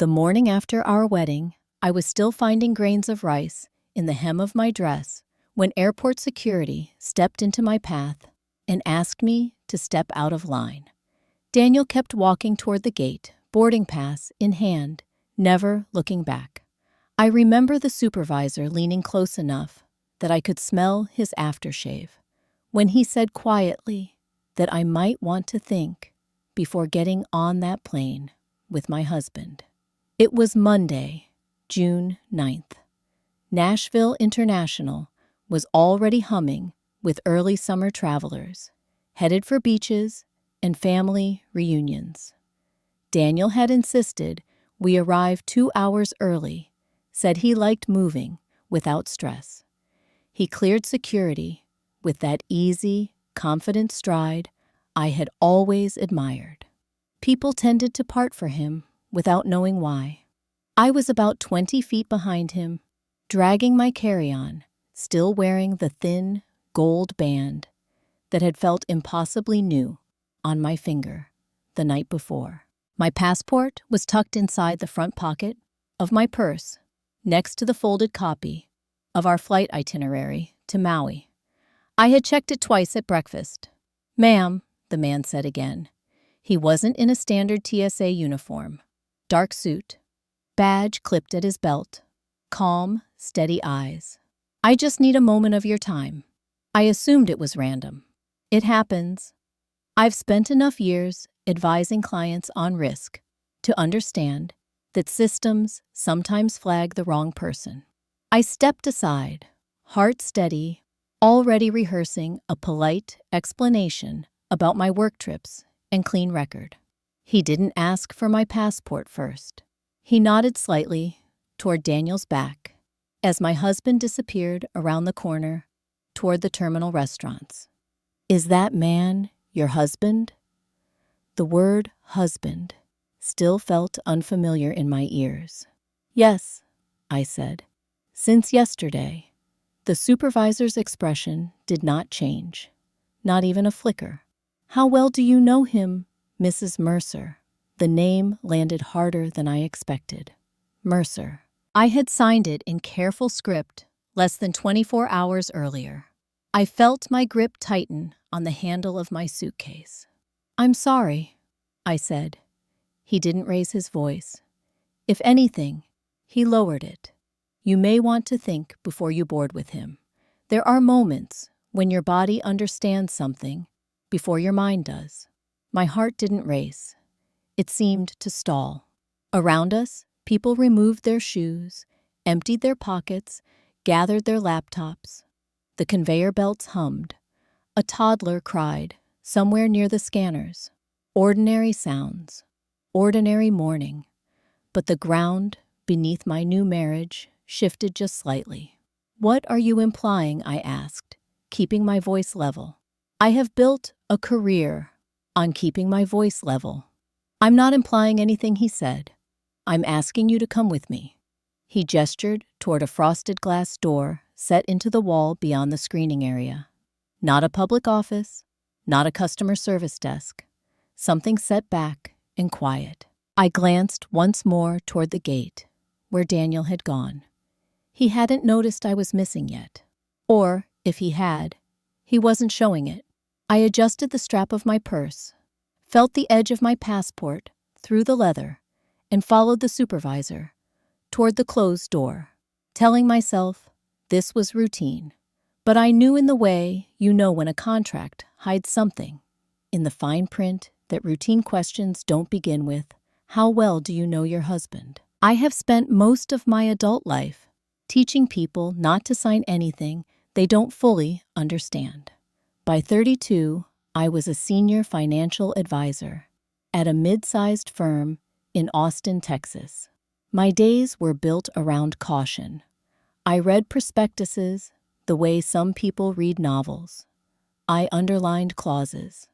The morning after our wedding, I was still finding grains of rice in the hem of my dress when airport security stepped into my path and asked me to step out of line. Daniel kept walking toward the gate, boarding pass in hand, never looking back. I remember the supervisor leaning close enough that I could smell his aftershave when he said quietly that I might want to think before getting on that plane with my husband. It was Monday, June 9th. Nashville International was already humming with early summer travelers, headed for beaches and family reunions. Daniel had insisted we arrive 2 hours early, said he liked moving without stress. He cleared security with that easy, confident stride I had always admired. People tended to part for him without knowing why. I was about 20 feet behind him, dragging my carry-on, still wearing the thin, gold band that had felt impossibly new on my finger the night before. My passport was tucked inside the front pocket of my purse, next to the folded copy of our flight itinerary to Maui. I had checked it twice at breakfast. "Ma'am," the man said again. He wasn't in a standard TSA uniform. Dark suit, badge clipped at his belt, calm, steady eyes. "I just need a moment of your time." I assumed it was random. It happens. I've spent enough years advising clients on risk to understand that systems sometimes flag the wrong person. I stepped aside, heart steady, already rehearsing a polite explanation about my work trips and clean record. He didn't ask for my passport first. He nodded slightly toward Daniel's back as my husband disappeared around the corner toward the terminal restaurants. "Is that man your husband?" The word husband still felt unfamiliar in my ears. "Yes," I said. "Since yesterday." The supervisor's expression did not change, not even a flicker. "How well do you know him, Mrs. Mercer?" The name landed harder than I expected. Mercer. I had signed it in careful script less than 24 hours earlier. I felt my grip tighten on the handle of my suitcase. "I'm sorry," I said. He didn't raise his voice. If anything, he lowered it. "You may want to think before you board with him. There are moments when your body understands something before your mind does." My heart didn't race. It seemed to stall. Around us, people removed their shoes, emptied their pockets, gathered their laptops. The conveyor belts hummed. A toddler cried somewhere near the scanners. Ordinary sounds. Ordinary morning. But the ground beneath my new marriage shifted just slightly. "What are you implying?" I asked, keeping my voice level. "I have built a career on keeping my voice level." "I'm not implying anything," he said. "I'm asking you to come with me." He gestured toward a frosted glass door set into the wall beyond the screening area. Not a public office, not a customer service desk. Something set back and quiet. I glanced once more toward the gate, where Daniel had gone. He hadn't noticed I was missing yet. Or, if he had, he wasn't showing it. I adjusted the strap of my purse, felt the edge of my passport through the leather, and followed the supervisor toward the closed door, telling myself this was routine. But I knew in the way you know when a contract hides something, in the fine print that routine questions don't begin with, "How well do you know your husband?" I have spent most of my adult life teaching people not to sign anything they don't fully understand. By 32, I was a senior financial advisor at a mid-sized firm in Austin, Texas. My days were built around caution. I read prospectuses the way some people read novels. I underlined clauses.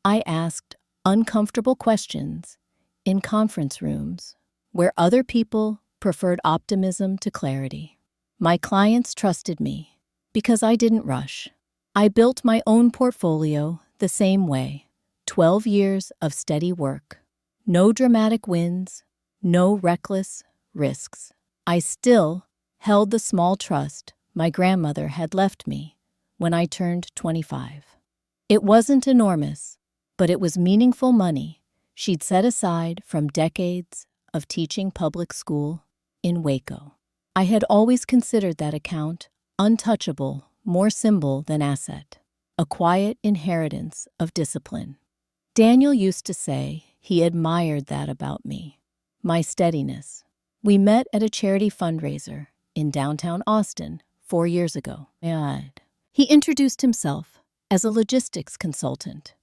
I asked uncomfortable questions in conference rooms where other people preferred optimism to clarity. My clients trusted me because I didn't rush. I built my own portfolio the same way. 12 years of steady work. No dramatic wins, No reckless risks. I still held the small trust my grandmother had left me when I turned 25. It wasn't enormous, but it was meaningful money she'd set aside from decades of teaching public school in Waco. I had always considered that account untouchable, more symbol than asset, a quiet inheritance of discipline. Daniel used to say he admired that about me, my steadiness. We met at a charity fundraiser in downtown Austin 4 years ago. He introduced himself as a logistics consultant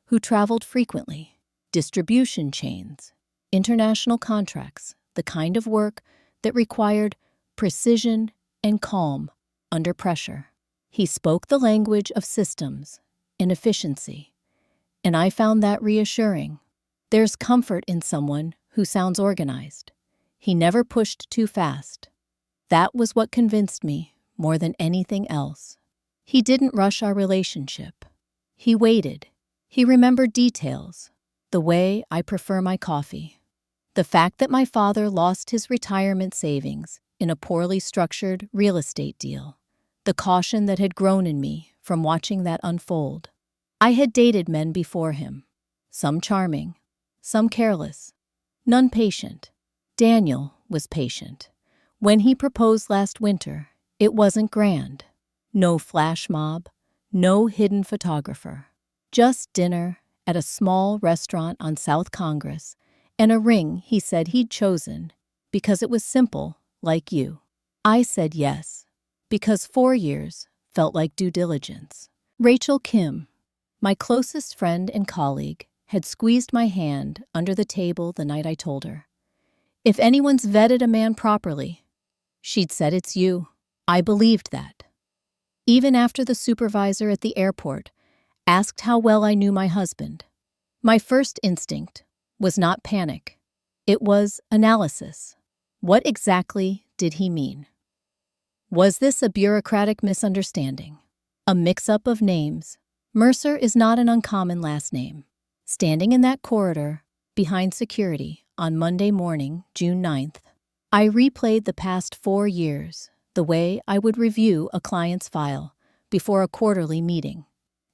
who traveled frequently, distribution chains, international contracts, the kind of work that required precision and calm under pressure. He spoke the language of systems and efficiency, and I found that reassuring. There's comfort in someone who sounds organized. He never pushed too fast. That was what convinced me more than anything else. He didn't rush our relationship. He waited. He remembered details, the way I prefer my coffee, the fact that my father lost his retirement savings in a poorly structured real estate deal, the caution that had grown in me from watching that unfold. I had dated men before him, some charming, some careless, none patient. Daniel was patient. When he proposed last winter, it wasn't grand. No flash mob, no hidden photographer. Just dinner at a small restaurant on South Congress and a ring he said he'd chosen because it was simple, like you. I said yes, because 4 years felt like due diligence. Rachel Kim, my closest friend and colleague, had squeezed my hand under the table the night I told her. If anyone's vetted a man properly, she'd said it's you. I believed that. Even after the supervisor at the airport asked how well I knew my husband, my first instinct was not panic. It was analysis. What exactly did he mean? Was this a bureaucratic misunderstanding? A mix-up of names? Mercer is not an uncommon last name. Standing in that corridor, behind security, on Monday morning, June 9th, I replayed the past 4 years, the way I would review a client's file before a quarterly meeting.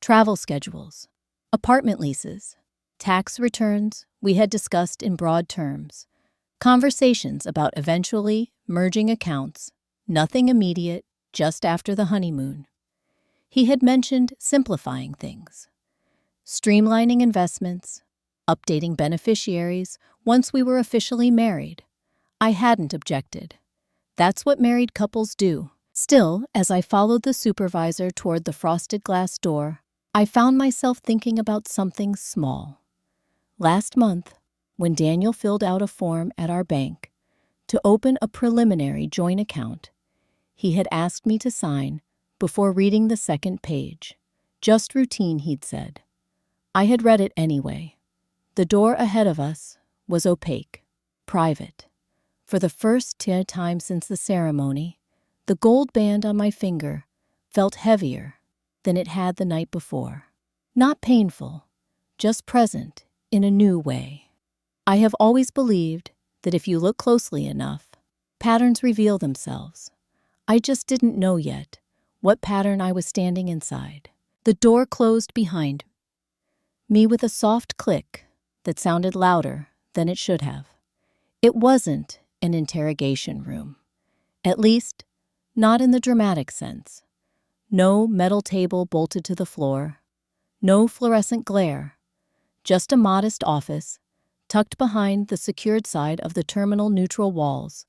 Travel schedules, apartment leases, tax returns we had discussed in broad terms, conversations about eventually merging accounts, nothing immediate, just after the honeymoon. He had mentioned simplifying things, streamlining investments, updating beneficiaries once we were officially married. I hadn't objected. That's what married couples do. Still, as I followed the supervisor toward the frosted glass door, I found myself thinking about something small. Last month, when Daniel filled out a form at our bank to open a preliminary joint account, he had asked me to sign before reading the second page. Just routine, he'd said. I had read it anyway. The door ahead of us was opaque, private. For the first time since the ceremony, the gold band on my finger felt heavier than it had the night before. Not painful, just present in a new way. I have always believed that if you look closely enough, patterns reveal themselves. I just didn't know yet what pattern I was standing inside. The door closed behind me with a soft click that sounded louder than it should have. It wasn't an interrogation room, at least not in the dramatic sense. No metal table bolted to the floor, no fluorescent glare, just a modest office tucked behind the secured side of the terminal neutral walls,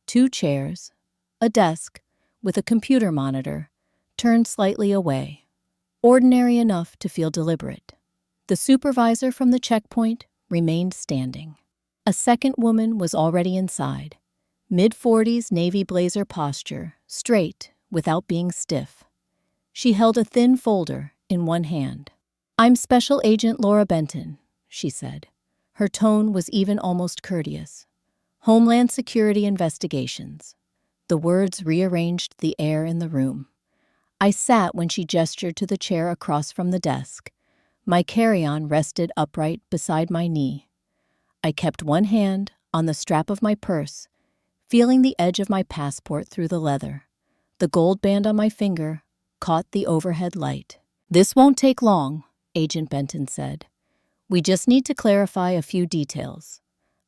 2 chairs, a desk with a computer monitor turned slightly away, ordinary enough to feel deliberate. The supervisor from the checkpoint remained standing. A second woman was already inside, mid-40s navy blazer posture, straight without being stiff. She held a thin folder in one hand. "I'm Special Agent Laura Benton," she said. Her tone was even almost courteous. "Homeland Security Investigations." The words rearranged the air in the room. I sat when she gestured to the chair across from the desk. My carry-on rested upright beside my knee. I kept one hand on the strap of my purse, feeling the edge of my passport through the leather. The gold band on my finger caught the overhead light. "This won't take long," Agent Benton said. "We just need to clarify a few details.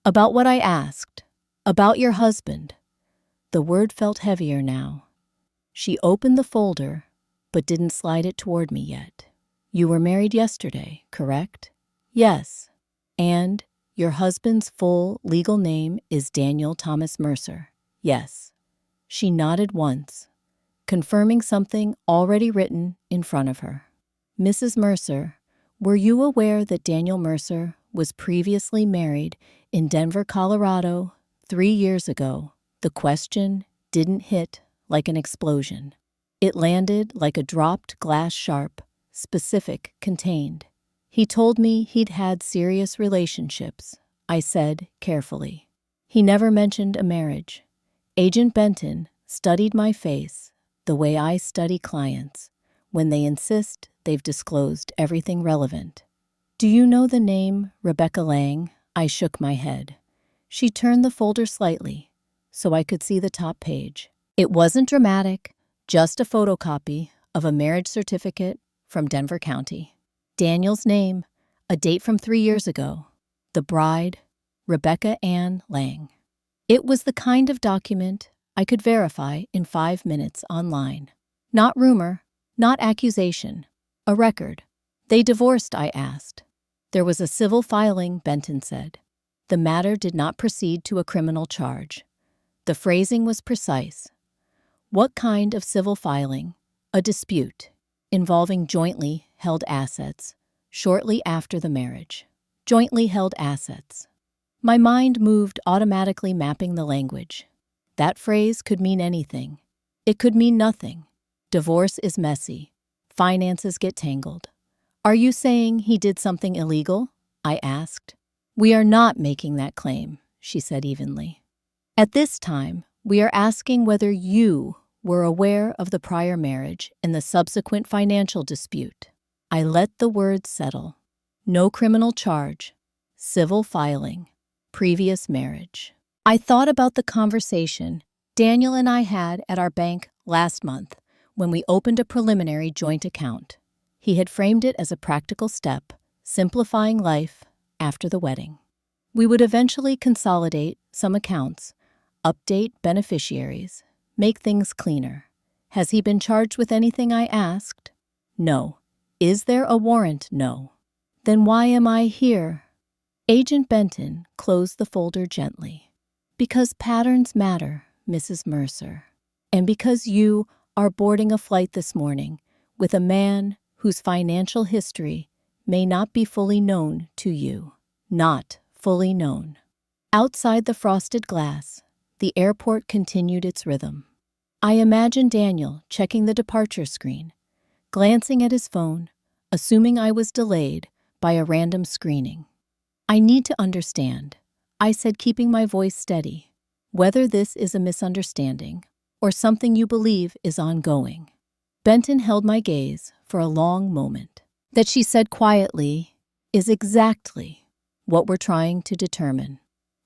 About what I asked. About your husband." The word felt heavier now. She opened the folder, but didn't slide it toward me yet. "You were married yesterday, correct?" "Yes." "And your husband's full legal name is Daniel Thomas Mercer?" "Yes." She nodded once, confirming something already written in front of her. "Mrs. Mercer, were you aware that Daniel Mercer was previously married in Denver, Colorado, 3 years ago?" The question didn't hit like an explosion. It landed like a dropped glass sharp, specific, contained. "He told me he'd had serious relationships," I said carefully. "He never mentioned a marriage." Agent Benton studied my face the way I study clients when they insist they've disclosed everything relevant. "Do you know the name Rebecca Lang?" I shook my head. She turned the folder slightly so I could see the top page. It wasn't dramatic, just a photocopy of a marriage certificate from Denver County. Daniel's name, a date from 3 years ago. The bride, Rebecca Ann Lang. It was the kind of document I could verify in 5 minutes online. Not rumor, not accusation, a record. "They divorced?" I asked. "There was a civil filing," Benton said. "The matter did not proceed to a criminal charge." The phrasing was precise. "What kind of civil filing?" "A dispute involving jointly held assets shortly after the marriage." Jointly held assets. My mind moved automatically, mapping the language. That phrase could mean anything. It could mean nothing. Divorce is messy. Finances get tangled. "Are you saying he did something illegal?" I asked. "We are not making that claim," she said evenly. "At this time, we are asking whether you were aware of the prior marriage and the subsequent financial dispute." I let the words settle. No criminal charge. Civil filing. Previous marriage. I thought about the conversation Daniel and I had at our bank last month when we opened a preliminary joint account. He had framed it as a practical step, simplifying life after the wedding. We would eventually consolidate some accounts, update beneficiaries, make things cleaner. "Has he been charged with anything?" I asked. "No." "Is there a warrant?" "No." "Then why am I here?" Agent Benton closed the folder gently. "Because patterns matter, Mrs. Mercer. And because you are boarding a flight this morning with a man whose financial history may not be fully known to you. Not fully known." Outside the frosted glass, the airport continued its rhythm. I imagined Daniel checking the departure screen, glancing at his phone, assuming I was delayed by a random screening. "I need to understand," I said, keeping my voice steady, "whether this is a misunderstanding or something you believe is ongoing." Benton held my gaze for a long moment. "That," she said quietly, "is exactly what we're trying to determine."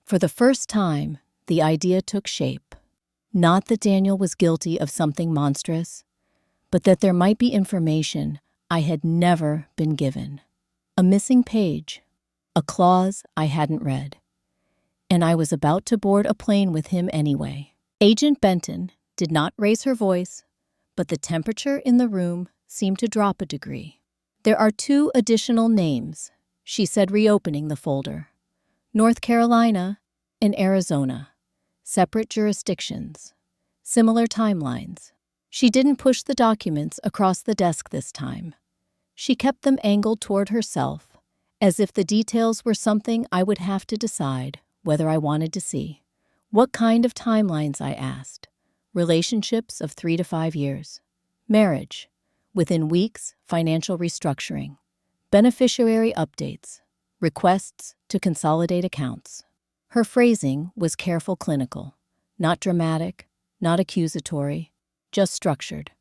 For the first time, the idea took shape. Not that Daniel was guilty of something monstrous, but that there might be information I had never been given. A missing page, a clause I hadn't read. And I was about to board a plane with him anyway. Agent Benton did not raise her voice, but the temperature in the room seemed to drop a degree. "There are 2 additional names," she said, reopening the folder. "North Carolina and Arizona. Separate jurisdictions. Similar timelines." She didn't push the documents across the desk this time. She kept them angled toward herself, as if the details were something I would have to decide whether I wanted to see. "What kind of timelines?" I asked. "Relationships of 3 to 5 years. Marriage. Within weeks, financial restructuring. Beneficiary updates. Requests to consolidate accounts." Her phrasing was careful, clinical. Not dramatic, not accusatory, just structured.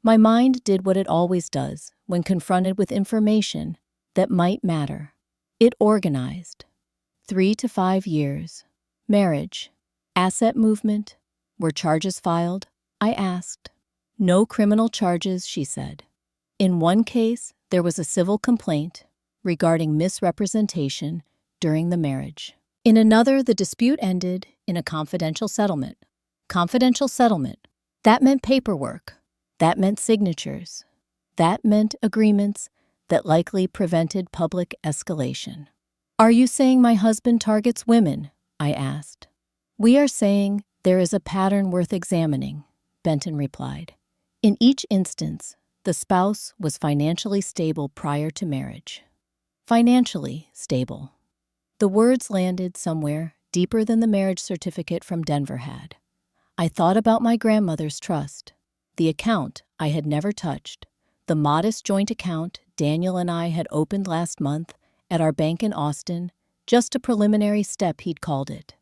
My mind did what it always does when confronted with information that might matter. It organized. 3 to 5 years. Marriage. Asset movement. Were charges filed? I asked. No criminal charges, she said. In one case, there was a civil complaint regarding misrepresentation during the marriage. In another, the dispute ended in a confidential settlement. Confidential settlement. That meant paperwork. That meant signatures. That meant agreements that likely prevented public escalation. Are you saying my husband targets women? I asked. We are saying there is a pattern worth examining, Benton replied. In each instance, the spouse was financially stable prior to marriage. Financially stable. The words landed somewhere deeper than the marriage certificate from Denver had. I thought about my grandmother's trust, the account I had never touched, the modest joint account Daniel and I had opened last month at our bank in Austin, just a preliminary step he'd called it,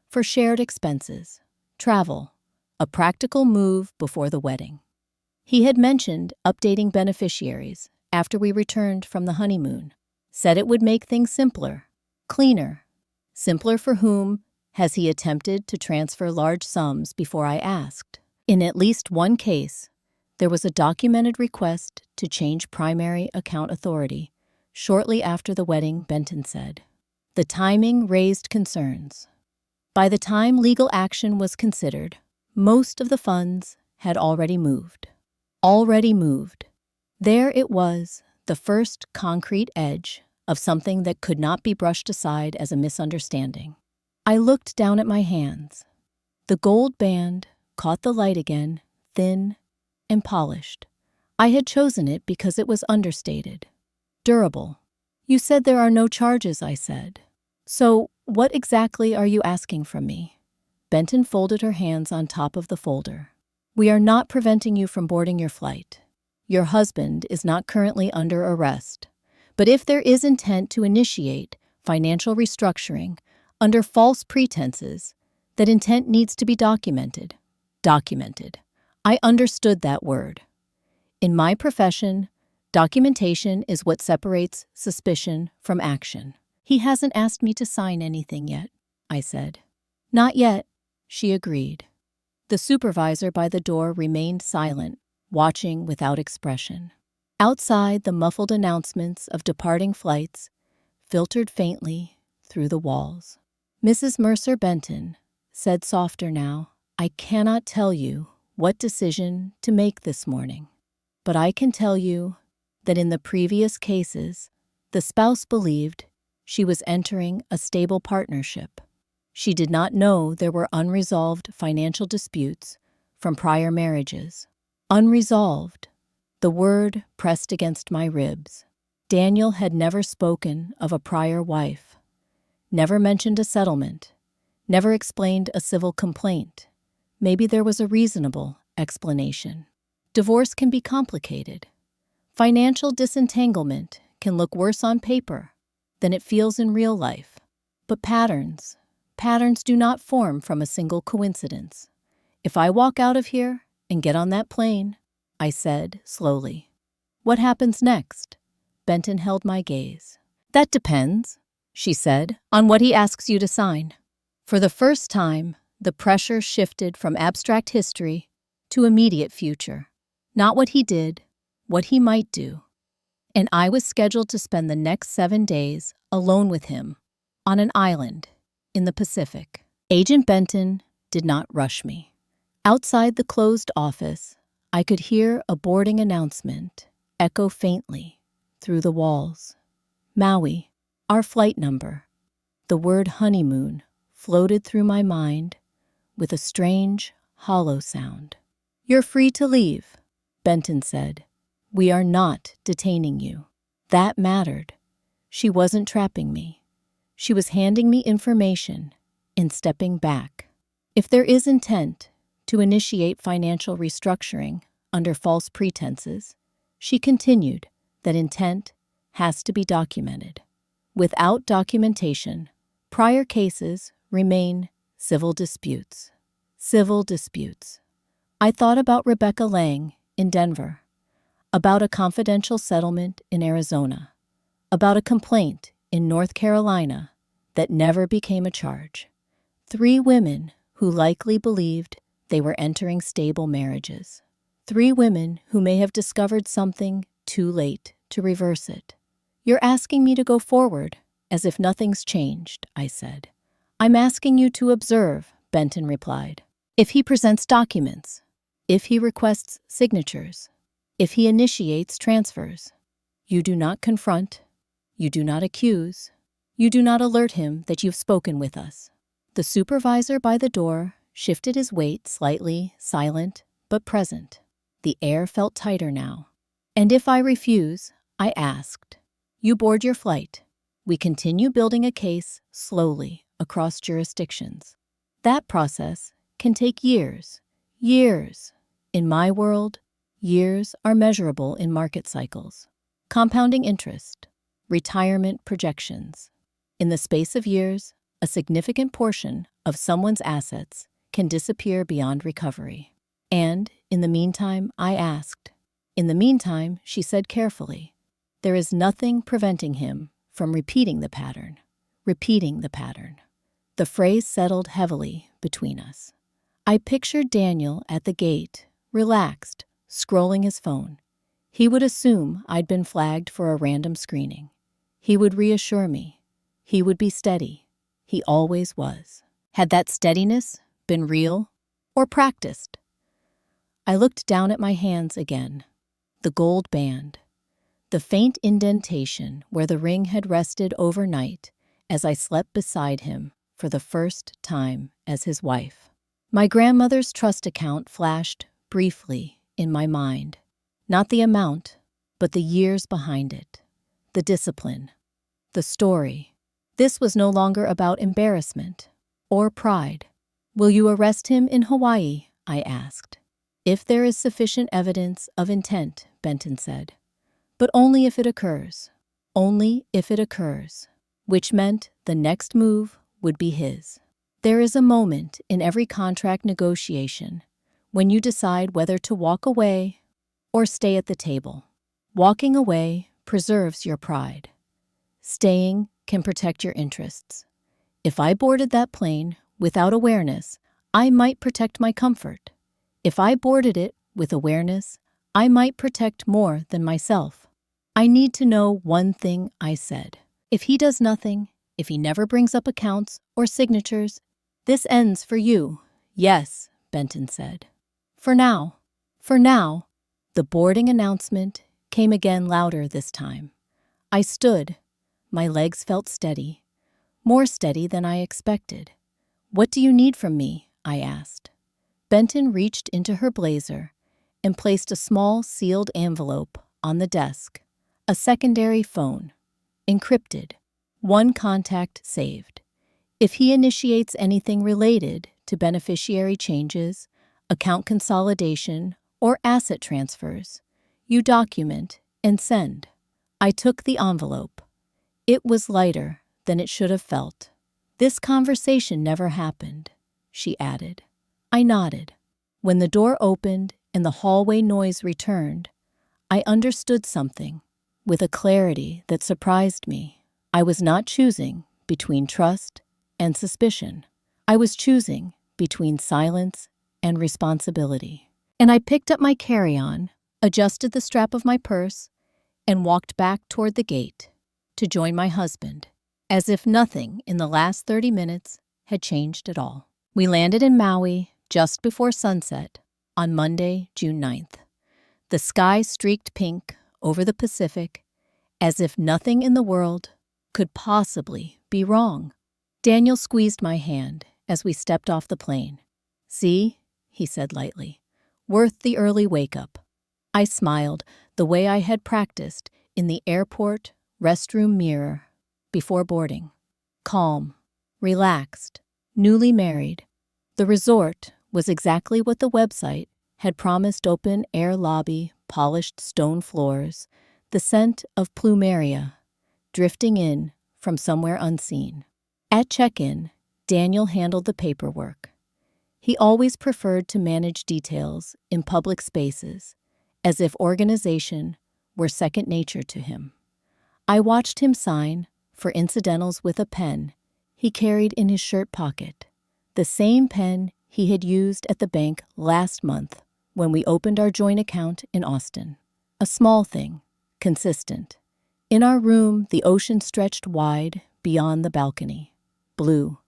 for shared expenses, travel, a practical move before the wedding. He had mentioned updating beneficiaries after we returned from the honeymoon, said it would make things simpler, cleaner. Simpler for whom? Has he attempted to transfer large sums before I asked? In at least one case, there was a documented request to change primary account authority shortly after the wedding, Benton said. The timing raised concerns. By the time legal action was considered, most of the funds had already moved. Already moved. There it was, the first concrete edge of something that could not be brushed aside as a misunderstanding. I looked down at my hands. The gold band caught the light again, thin and polished. I had chosen it because it was understated. Durable. You said there are no charges, I said. So, what exactly are you asking from me? Benton folded her hands on top of the folder. We are not preventing you from boarding your flight. Your husband is not currently under arrest. But if there is intent to initiate financial restructuring under false pretenses, that intent needs to be documented. Documented. I understood that word. In my profession, documentation is what separates suspicion from action. He hasn't asked me to sign anything yet, I said. Not yet, she agreed. The supervisor by the door remained silent, watching without expression. Outside, the muffled announcements of departing flights filtered faintly through the walls. Mrs. Mercer Benton said softer now, I cannot tell you what decision to make this morning, but I can tell you that in the previous cases, the spouse believed she was entering a stable partnership. She did not know there were unresolved financial disputes from prior marriages. Unresolved. The word pressed against my ribs. Daniel had never spoken of a prior wife, never mentioned a settlement, never explained a civil complaint. Maybe there was a reasonable explanation. Divorce can be complicated. Financial disentanglement can look worse on paper than it feels in real life. But patterns do not form from a single coincidence. If I walk out of here and get on that plane, I said slowly. What happens next? Benton held my gaze. That depends, she said, on what he asks you to sign. For the first time, the pressure shifted from abstract history to immediate future. Not what he did, what he might do. And I was scheduled to spend the next 7 days alone with him on an island in the Pacific. Agent Benton did not rush me. Outside the closed office, I could hear a boarding announcement echo faintly through the walls. Maui, our flight number. The word honeymoon floated through my mind with a strange, hollow sound. You're free to leave, Benton said. We are not detaining you. That mattered. She wasn't trapping me. She was handing me information and stepping back. If there is intent to initiate financial restructuring under false pretenses, she continued that intent has to be documented. Without documentation, prior cases remain civil disputes. Civil disputes. I thought about Rebecca Lang in Denver, about a confidential settlement in Arizona, about a complaint in North Carolina that never became a charge. 3 women who likely believed they were entering stable marriages. 3 women who may have discovered something too late to reverse it. You're asking me to go forward, as if nothing's changed, I said. I'm asking you to observe, Benton replied. If he presents documents, if he requests signatures, if he initiates transfers, you do not confront, you do not accuse, you do not alert him that you've spoken with us. The supervisor by the door shifted his weight slightly, silent but present. The air felt tighter now. And if I refuse, I asked, you board your flight. We continue building a case slowly across jurisdictions. That process can take years, years. In my world, years are measurable in market cycles, compounding interest, retirement projections. In the space of years, a significant portion of someone's assets can disappear beyond recovery. And, in the meantime, I asked. In the meantime, she said carefully, there is nothing preventing him from repeating the pattern. The phrase settled heavily between us. I pictured Daniel at the gate, relaxed, scrolling his phone. He would assume I'd been flagged for a random screening. He would reassure me. He would be steady. He always was. Had that steadiness been real or practiced? I looked down at my hands again. The gold band, the faint indentation where the ring had rested overnight as I slept beside him for the first time as his wife. My grandmother's trust account flashed briefly in my mind. Not the amount, but the years behind it. The discipline. The story. This was no longer about embarrassment or pride. Will you arrest him in Hawaii? I asked. If there is sufficient evidence of intent, Benton said. But only if it occurs. Only if it occurs. Which meant the next move would be his. There is a moment in every contract negotiation when you decide whether to walk away or stay at the table. Walking away preserves your pride. Staying can protect your interests. If I boarded that plane without awareness, I might protect my comfort. If I boarded it with awareness, I might protect more than myself. I need to know one thing, I said. If he does nothing, if he never brings up accounts or signatures, this ends for you. Yes, Benton said. For now. The boarding announcement came again louder this time. I stood. My legs felt steady, more steady than I expected. What do you need from me? I asked. Benton reached into her blazer and placed a small sealed envelope on the desk. A secondary phone. Encrypted. 1 contact saved. If he initiates anything related to beneficiary changes, account consolidation, or asset transfers, you document and send. I took the envelope. It was lighter than it should have felt. This conversation never happened, she added. I nodded. When the door opened and the hallway noise returned, I understood something with a clarity that surprised me. I was not choosing between trust and suspicion. I was choosing between silence and responsibility. And I picked up my carry-on, adjusted the strap of my purse, and walked back toward the gate to join my husband, as if nothing in the last 30 minutes had changed at all. We landed in Maui just before sunset on Monday, June 9th. The sky streaked pink over the Pacific, as if nothing in the world could possibly be wrong. Daniel squeezed my hand as we stepped off the plane. See, he said lightly, worth the early wake-up. I smiled the way I had practiced in the airport restroom mirror before boarding. Calm, relaxed, newly married. The resort was exactly what the website had promised: open-air lobby, polished stone floors, the scent of plumeria drifting in from somewhere unseen. At check-in, Daniel handled the paperwork. He always preferred to manage details in public spaces, as if organization were second nature to him. I watched him sign for incidentals with a pen he carried in his shirt pocket, The same pen he had used at the bank last month when we opened our joint account in Austin. A small thing, consistent. In our room, the ocean stretched wide beyond the balcony. Blue.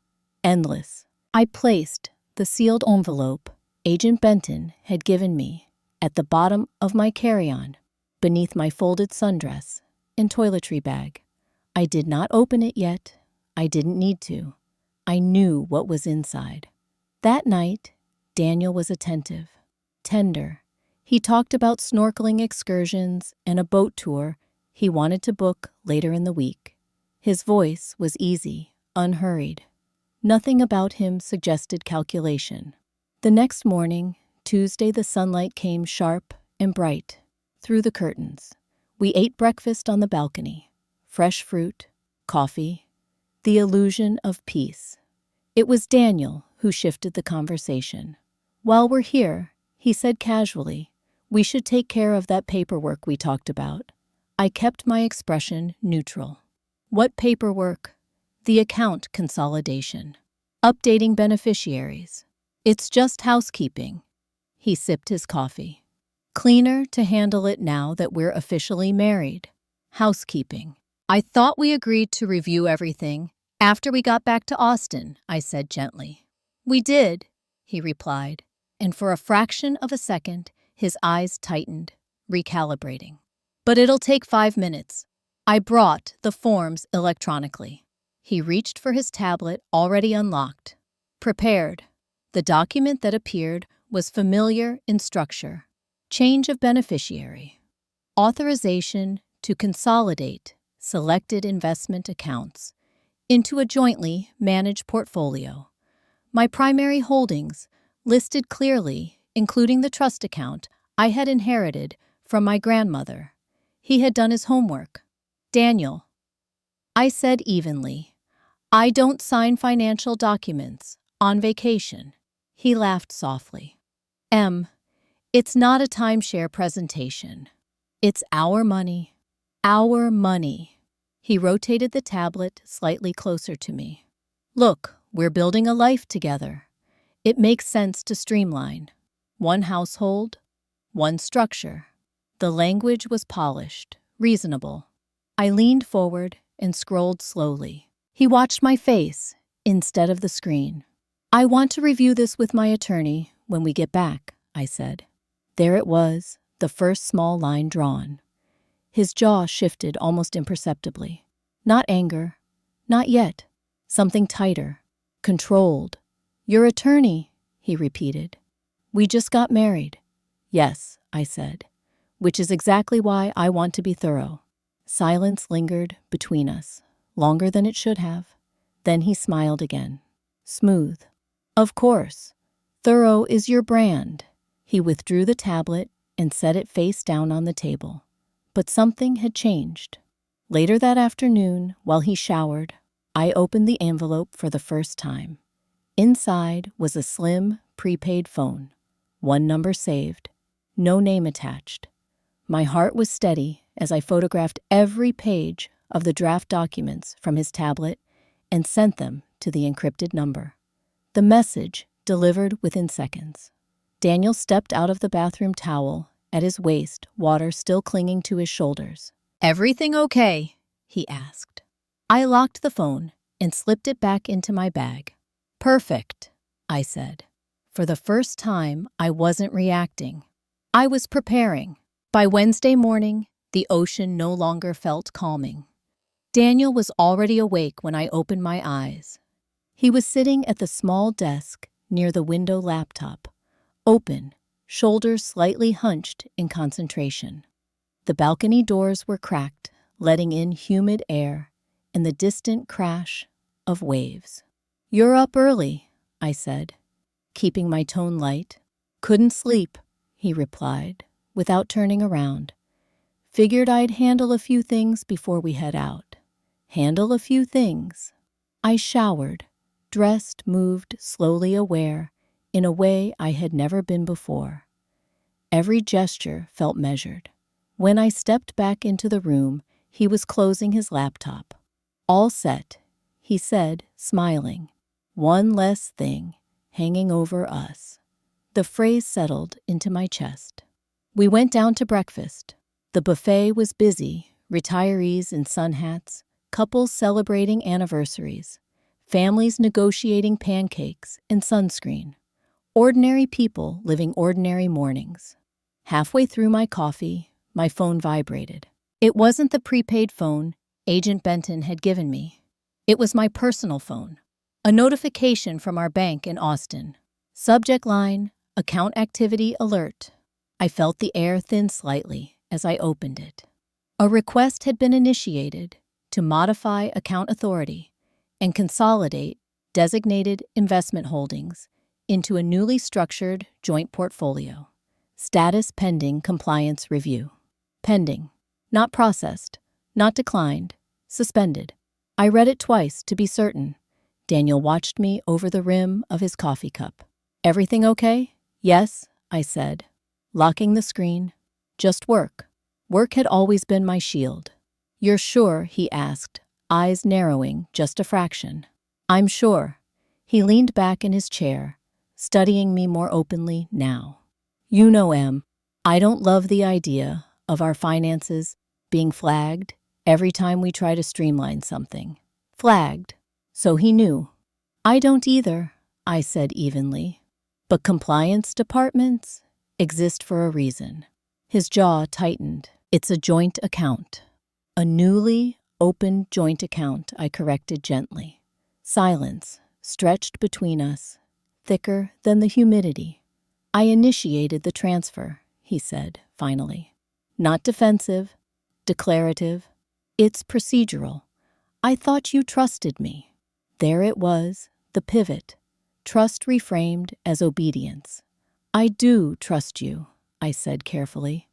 Endless. I placed the sealed envelope Agent Benton had given me at the bottom of my carry-on, beneath my folded sundress and toiletry bag. I did not open it yet. I didn't need to. I knew what was inside. That night, Daniel was attentive, tender. He talked about snorkeling excursions and a boat tour he wanted to book later in the week. His voice was easy, unhurried. Nothing about him suggested calculation. The next morning, Tuesday, the sunlight came sharp and bright through the curtains. We ate breakfast on the balcony. Fresh fruit, coffee, the illusion of peace. It was Daniel who shifted the conversation. "While we're here," he said casually, "we should take care of that paperwork we talked about." I kept my expression neutral. "What paperwork?" "The account consolidation. Updating beneficiaries. It's just housekeeping." He sipped his coffee. "Cleaner to handle it now that we're officially married. Housekeeping. I thought we agreed to review everything after we got back to Austin," I said gently. "We did," he replied, and for a fraction of a second, his eyes tightened, recalibrating. "But it'll take 5 minutes. I brought the forms electronically." He reached for his tablet, already unlocked. Prepared. The document that appeared was familiar in structure. Change of beneficiary. Authorization to consolidate selected investment accounts into a jointly managed portfolio. My primary holdings, listed clearly, including the trust account I had inherited from my grandmother. He had done his homework. "Daniel," I said evenly, "I don't sign financial documents on vacation." He laughed softly. It's not a timeshare presentation. It's our money. Our money." He rotated the tablet slightly closer to me. "Look, we're building a life together. It makes sense to streamline. One household, one structure." The language was polished, reasonable. I leaned forward and scrolled slowly. He watched my face instead of the screen. "I want to review this with my attorney when we get back," I said. There it was, the first small line drawn. His jaw shifted almost imperceptibly. Not anger, not yet. Something tighter, controlled. "Your attorney," he repeated. "We just got married." "Yes," I said, "which is exactly why I want to be thorough." Silence lingered between us, longer than it should have. Then he smiled again. Smooth. "Of course. Thorough is your brand." He withdrew the tablet and set it face down on the table. But something had changed. Later that afternoon, while he showered, I opened the envelope for the first time. Inside was a slim, prepaid phone. One number saved. No name attached. My heart was steady as I photographed every page of the draft documents from his tablet and sent them to the encrypted number. The message delivered within seconds. Daniel stepped out of the bathroom towel, at his waist, water still clinging to his shoulders. "Everything okay?" he asked. I locked the phone and slipped it back into my bag. "Perfect," I said. For the first time, I wasn't reacting. I was preparing. By Wednesday morning, the ocean no longer felt calming. Daniel was already awake when I opened my eyes. He was sitting at the small desk near the window laptop, open, shoulders slightly hunched in concentration. The balcony doors were cracked, letting in humid air and the distant crash of waves. "You're up early," I said, keeping my tone light. "Couldn't sleep," he replied, without turning around. "Figured I'd handle a few things before we head out." Handle a few things. I showered, dressed, moved, slowly aware, in a way I had never been before. Every gesture felt measured. When I stepped back into the room, he was closing his laptop. "All set," he said, smiling. One less thing hanging over us. The phrase settled into my chest. We went down to breakfast. The buffet was busy, retirees in sun hats, couples celebrating anniversaries, families negotiating pancakes and sunscreen, ordinary people living ordinary mornings. Halfway through my coffee, my phone vibrated. It wasn't the prepaid phone Agent Benton had given me. It was my personal phone. A notification from our bank in Austin. Subject line, account activity alert. I felt the air thin slightly as I opened it. A request had been initiated to modify account authority and consolidate designated investment holdings into a newly structured joint portfolio. Status pending compliance review. Pending. Not processed. Not declined. Suspended. I read it twice to be certain. Daniel watched me over the rim of his coffee cup. Everything okay? Yes, I said, locking the screen. Just work. Work had always been my shield. You're sure? He asked, eyes narrowing just a fraction. I'm sure. He leaned back in his chair, studying me more openly now. You know, Em, I don't love the idea of our finances being flagged every time we try to streamline something. Flagged. So he knew. I don't either, I said evenly. But compliance departments exist for a reason. His jaw tightened. It's a joint account. A newly opened joint account, I corrected gently. Silence stretched between us, thicker than the humidity. I initiated the transfer, he said, finally. Not defensive, declarative. It's procedural. I thought you trusted me. There it was, the pivot. Trust reframed as obedience. I do trust you, I said carefully.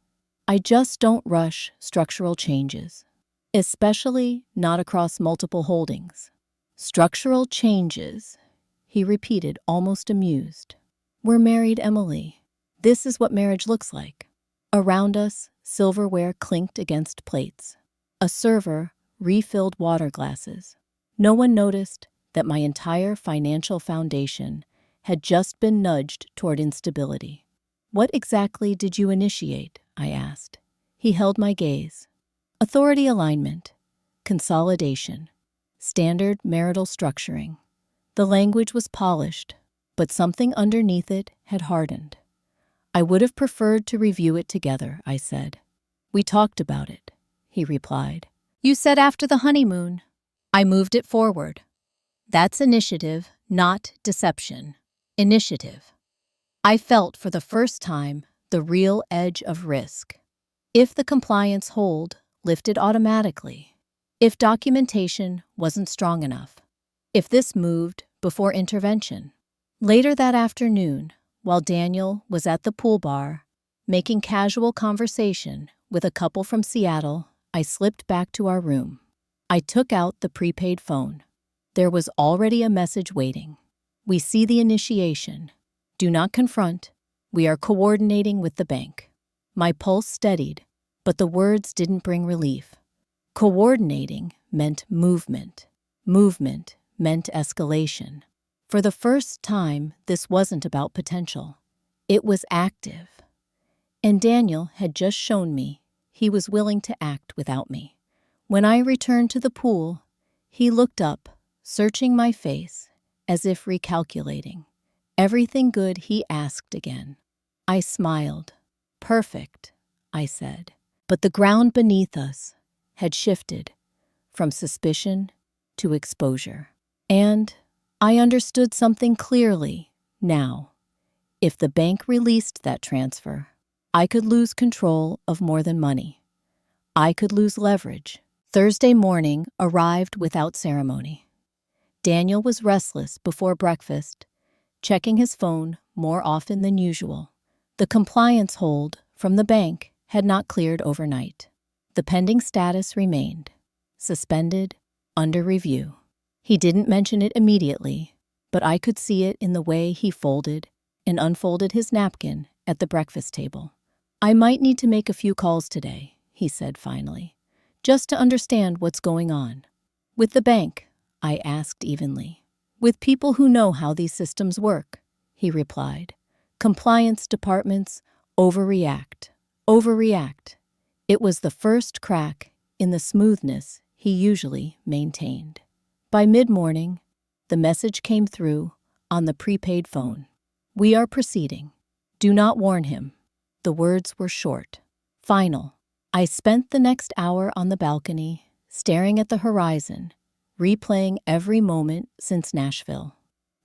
I just don't rush structural changes, especially not across multiple holdings. Structural changes, he repeated, almost amused. We're married, Emily. This is what marriage looks like. Around us, silverware clinked against plates. A server refilled water glasses. No one noticed that my entire financial foundation had just been nudged toward instability. What exactly did you initiate? I asked. He held my gaze. Authority alignment, consolidation, standard marital structuring. The language was polished, but something underneath it had hardened. I would have preferred to review it together, I said. We talked about it, he replied. You said after the honeymoon. I moved it forward. That's initiative, not deception. Initiative. I felt for the first time the real edge of risk. If the compliance hold lifted automatically, if documentation wasn't strong enough, if this moved before intervention. Later that afternoon, while Daniel was at the pool bar, making casual conversation with a couple from Seattle, I slipped back to our room. I took out the prepaid phone. There was already a message waiting. We see the initiation. Do not confront. We are coordinating with the bank. My pulse steadied, but the words didn't bring relief. Coordinating meant movement. Movement meant escalation. For the first time, this wasn't about potential. It was active. And Daniel had just shown me he was willing to act without me. When I returned to the pool, he looked up, searching my face, as if recalculating. Everything good, he asked again. I smiled. Perfect, I said. But the ground beneath us had shifted from suspicion to exposure. And I understood something clearly now. If the bank released that transfer, I could lose control of more than money. I could lose leverage. Thursday morning arrived without ceremony. Daniel was restless before breakfast, checking his phone more often than usual. The compliance hold from the bank had not cleared overnight. The pending status remained, suspended, under review. He didn't mention it immediately, but I could see it in the way he folded and unfolded his napkin at the breakfast table. I might need to make a few calls today, he said finally, just to understand what's going on. With the bank, I asked evenly. With people who know how these systems work, he replied. Compliance departments overreact. Overreact. It was the first crack in the smoothness he usually maintained. By mid-morning, the message came through on the prepaid phone. We are proceeding. Do not warn him. The words were short, final. I spent the next hour on the balcony, staring at the horizon, replaying every moment since Nashville.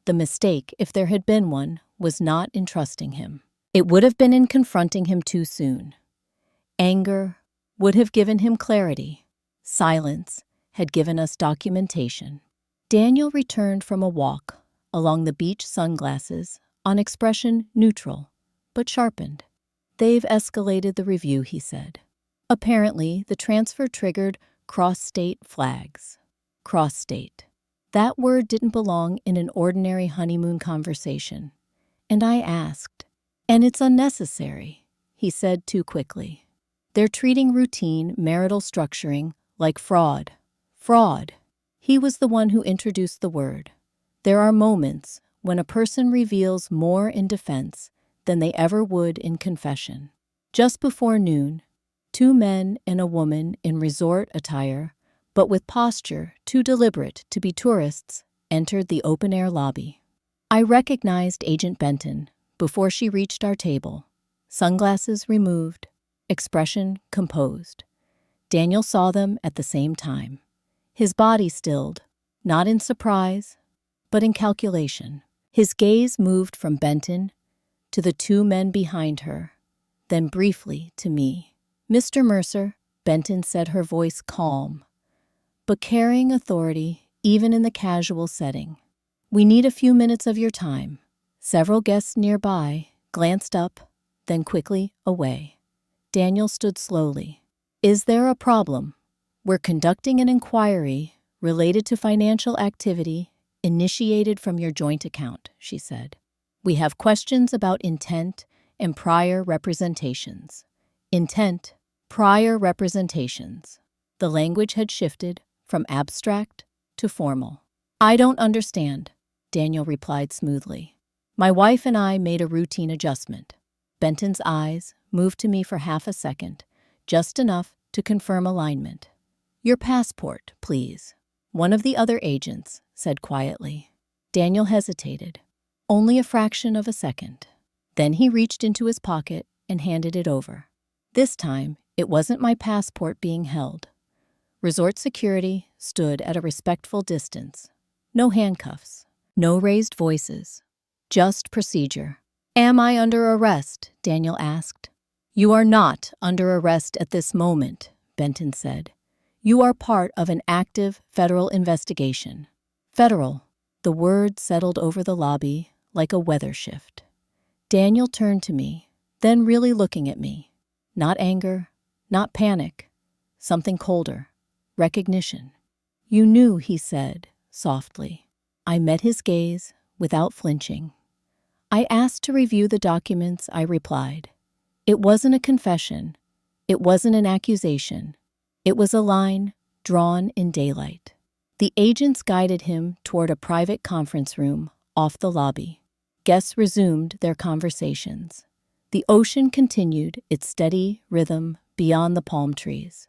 The mistake, if there had been one, was not in trusting him. It would have been in confronting him too soon. Anger would have given him clarity. Silence had given us documentation. Daniel returned from a walk along the beach, sunglasses on expression neutral, but sharpened. They've escalated the review, he said. Apparently, the transfer triggered cross-state flags. Cross-state. That word didn't belong in an ordinary honeymoon conversation. And I asked, and it's unnecessary, he said too quickly. They're treating routine marital structuring like fraud. Fraud. He was the one who introduced the word. There are moments when a person reveals more in defense than they ever would in confession. Just before noon, 2 men and a woman in resort attire, but with posture too deliberate to be tourists, entered the open-air lobby. I recognized Agent Benton before she reached our table. Sunglasses removed, expression composed. Daniel saw them at the same time. His body stilled, not in surprise, but in calculation. His gaze moved from Benton to the 2 men behind her, then briefly to me. Mr. Mercer, Benton said, her voice calm, but carrying authority even in the casual setting. We need a few minutes of your time. Several guests nearby glanced up, then quickly away. Daniel stood slowly. Is there a problem? We're conducting an inquiry related to financial activity initiated from your joint account, she said. We have questions about intent and prior representations. Intent, prior representations. The language had shifted from abstract to formal. I don't understand, Daniel replied smoothly. My wife and I made a routine adjustment. Benton's eyes moved to me for half a second, just enough to confirm alignment. Your passport, please. One of the other agents said quietly. Daniel hesitated, only a fraction of a second. Then he reached into his pocket and handed it over. This time, it wasn't my passport being held. Resort security stood at a respectful distance. No handcuffs, no raised voices, just procedure. Am I under arrest? Daniel asked. You are not under arrest at this moment, Benton said. You are part of an active federal investigation. Federal. The word settled over the lobby like a weather shift. Daniel turned to me, then really looking at me. Not anger, not panic, something colder. Recognition. You knew, he said, softly. I met his gaze without flinching. I asked to review the documents, I replied. It wasn't a confession. It wasn't an accusation. It was a line drawn in daylight. The agents guided him toward a private conference room off the lobby. Guests resumed their conversations. The ocean continued its steady rhythm beyond the palm trees.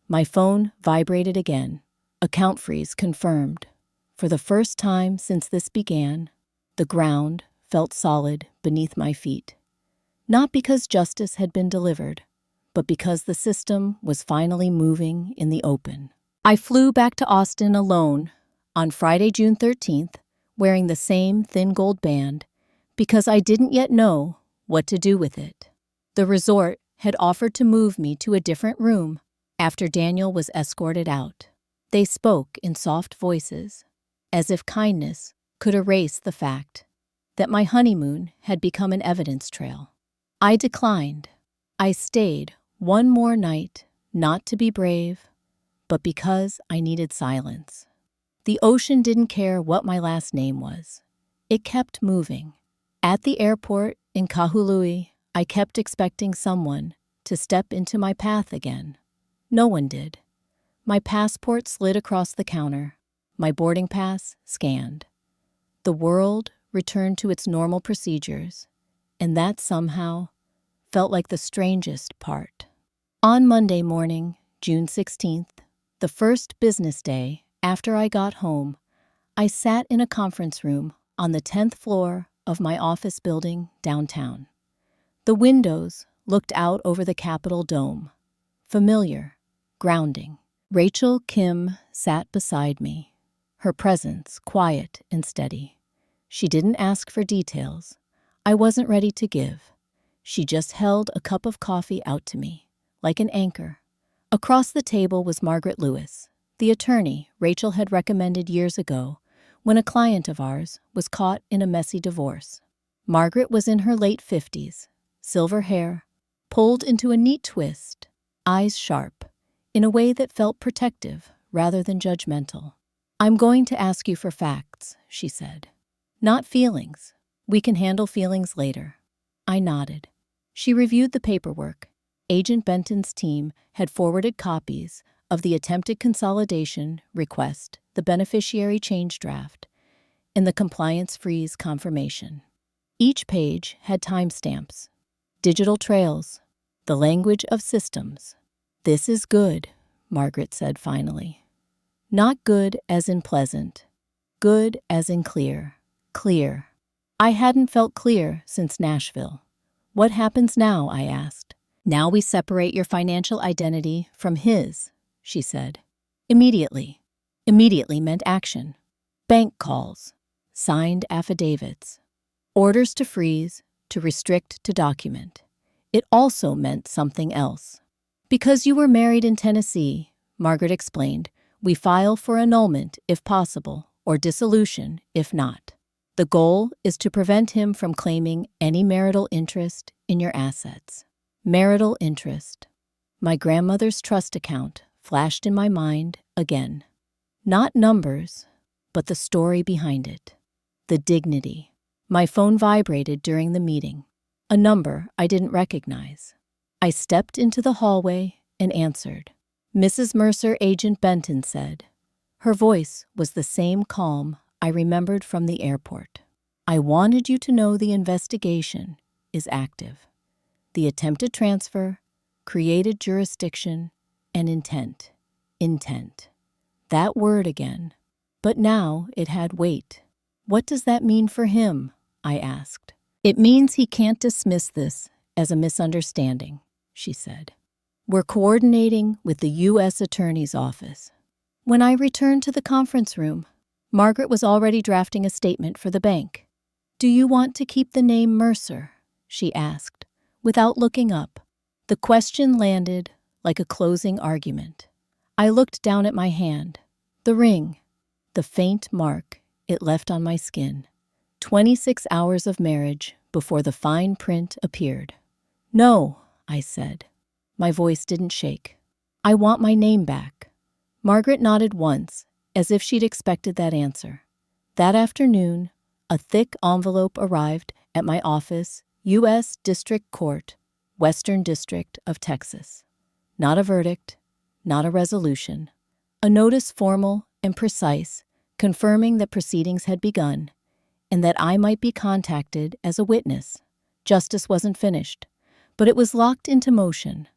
My phone vibrated again. Account freeze confirmed. For the first time since this began, the ground felt solid beneath my feet. Not because justice had been delivered, but because the system was finally moving in the open. I flew back to Austin alone on Friday, June 13th, wearing the same thin gold band, because I didn't yet know what to do with it. The resort had offered to move me to a different room after Daniel was escorted out. They spoke in soft voices, as if kindness could erase the fact that my honeymoon had become an evidence trail. I declined. I stayed one more night, not to be brave, but because I needed silence. The ocean didn't care what my last name was. It kept moving. At the airport in Kahului, I kept expecting someone to step into my path again. No one did. My passport slid across the counter, my boarding pass scanned. The world returned to its normal procedures, and that somehow felt like the strangest part. On Monday morning, June 16th, the first business day after I got home, I sat in a conference room on the 10th floor of my office building downtown. The windows looked out over the Capitol dome. Familiar, grounding. Rachel Kim sat beside me, her presence quiet and steady. She didn't ask for details. I wasn't ready to give. She just held a cup of coffee out to me, like an anchor. Across the table was Margaret Lewis, the attorney Rachel had recommended years ago when a client of ours was caught in a messy divorce. Margaret was in her late 50s, silver hair, pulled into a neat twist, eyes sharp, in a way that felt protective rather than judgmental. "I'm going to ask you for facts," she said. "Not feelings. We can handle feelings later." I nodded. She reviewed the paperwork. Agent Benton's team had forwarded copies of the attempted consolidation request, the beneficiary change draft, and the compliance freeze confirmation. Each page had timestamps, digital trails, the language of systems. "This is good," Margaret said finally. "Not good as in pleasant. Good as in clear. Clear." I hadn't felt clear since Nashville. "What happens now?" I asked. "Now we separate your financial identity from his," she said. Immediately. Immediately meant action. Bank calls, signed affidavits, orders to freeze, to restrict, to document. It also meant something else. "Because you were married in Tennessee," Margaret explained, "we file for annulment if possible, or dissolution if not. The goal is to prevent him from claiming any marital interest in your assets." Marital interest. My grandmother's trust account flashed in my mind again. Not numbers, but the story behind it. The dignity. My phone vibrated during the meeting. A number I didn't recognize. I stepped into the hallway and answered. "Mrs. Mercer," Agent Benton said. Her voice was the same calm I remembered from the airport. "I wanted you to know the investigation is active. The attempted transfer created jurisdiction and intent. Intent. That word again. But now it had weight. What does that mean for him?" I asked. "It means he can't dismiss this as a misunderstanding," she said. "We're coordinating with the U.S. Attorney's Office." When I returned to the conference room, Margaret was already drafting a statement for the bank. "Do you want to keep the name Mercer?" she asked, without looking up. The question landed like a closing argument. I looked down at my hand. The ring. The faint mark it left on my skin. 26 hours of marriage before the fine print appeared. "No," I said. My voice didn't shake. "I want my name back." Margaret nodded once, as if she'd expected that answer. That afternoon, a thick envelope arrived at my office, U.S. District Court, Western District of Texas. Not a verdict, not a resolution. A notice formal and precise, confirming that proceedings had begun, and that I might be contacted as a witness. Justice wasn't finished, but it was locked into motion.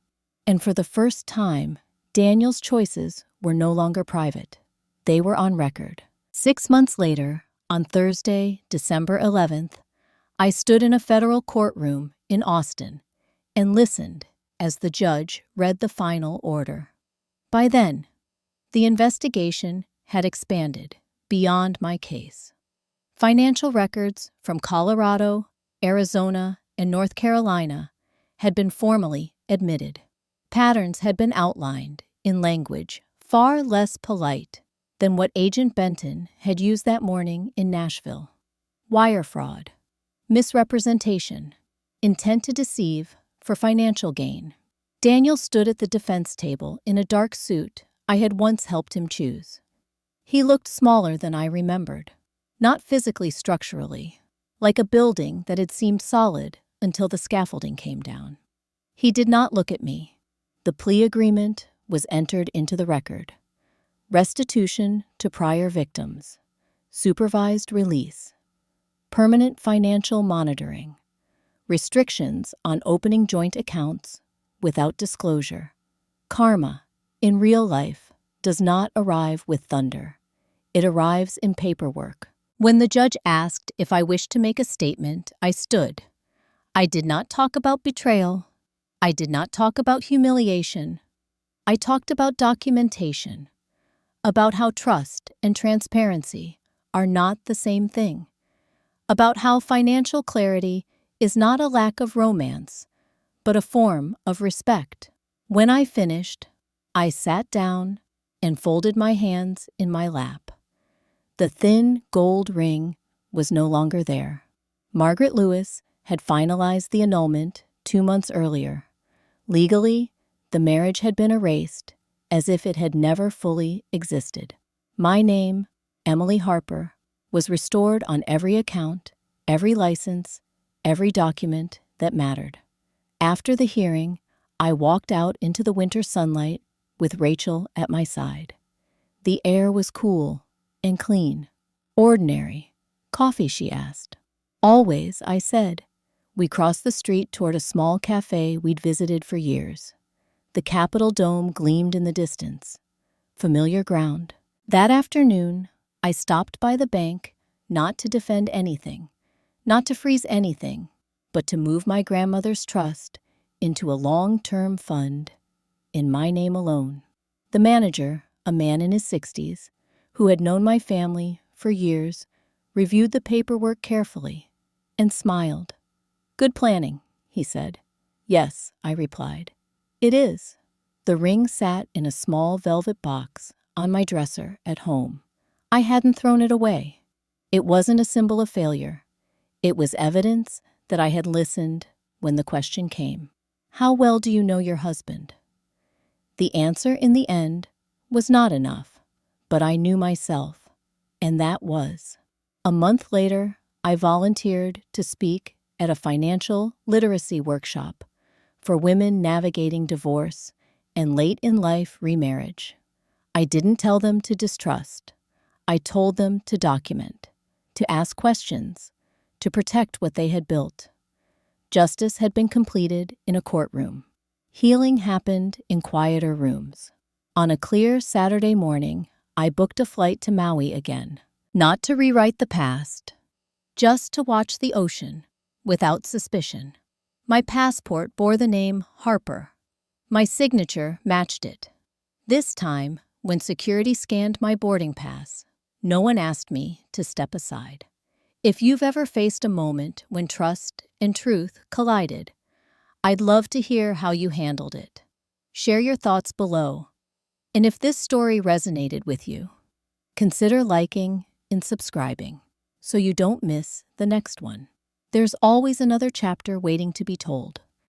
And for the first time, Daniel's choices were no longer private. They were on record. 6 months later, on Thursday, December 11th, I stood in a federal courtroom in Austin and listened as the judge read the final order. By then, the investigation had expanded beyond my case. Financial records from Colorado, Arizona, and North Carolina had been formally admitted. Patterns had been outlined in language far less polite than what Agent Benton had used that morning in Nashville. Wire fraud, misrepresentation, intent to deceive for financial gain. Daniel stood at the defense table in a dark suit I had once helped him choose. He looked smaller than I remembered, not physically structurally, like a building that had seemed solid until the scaffolding came down. He did not look at me. The plea agreement was entered into the record. Restitution to prior victims. Supervised release. permanent financial monitoring, restrictions on opening joint accounts without disclosure. Karma, in real life, does not arrive with thunder. It arrives in paperwork. When the judge asked if I wished to make a statement, I stood. I did not talk about betrayal. I did not talk about humiliation. I talked about documentation, about how trust and transparency are not the same thing, about how financial clarity is not a lack of romance, but a form of respect. When I finished, I sat down and folded my hands in my lap. The thin gold ring was no longer there. Margaret Lewis had finalized the annulment 2 months earlier. Legally, the marriage had been erased as if it had never fully existed. My name, Emily Harper, was restored on every account, every license, every document that mattered. After the hearing, I walked out into the winter sunlight with Rachel at my side. The air was cool and clean. Ordinary. Coffee, she asked. Always, I said. We crossed the street toward a small cafe we'd visited for years. The Capitol dome gleamed in the distance. Familiar ground. That afternoon, I stopped by the bank, not to defend anything, not to freeze anything, but to move my grandmother's trust into a long-term fund in my name alone. The manager, a man in his 60s, who had known my family for years, reviewed the paperwork carefully and smiled. "Good planning," he said. "Yes," I replied. "It is." The ring sat in a small velvet box on my dresser at home. I hadn't thrown it away. It wasn't a symbol of failure. It was evidence that I had listened when the question came. How well do you know your husband? The answer in the end was not enough, but I knew myself, and that was. A month later, I volunteered to speak at a financial literacy workshop for women navigating divorce and late-in-life remarriage. I didn't tell them to distrust. I told them to document, to ask questions, to protect what they had built. Justice had been completed in a courtroom. Healing happened in quieter rooms. On a clear Saturday morning, I booked a flight to Maui again, not to rewrite the past, just to watch the ocean without suspicion. My passport bore the name Harper. My signature matched it. This time, when security scanned my boarding pass, no one asked me to step aside. If you've ever faced a moment when trust and truth collided, I'd love to hear how you handled it. Share your thoughts below. And if this story resonated with you, consider liking and subscribing so you don't miss the next one. There's always another chapter waiting to be told.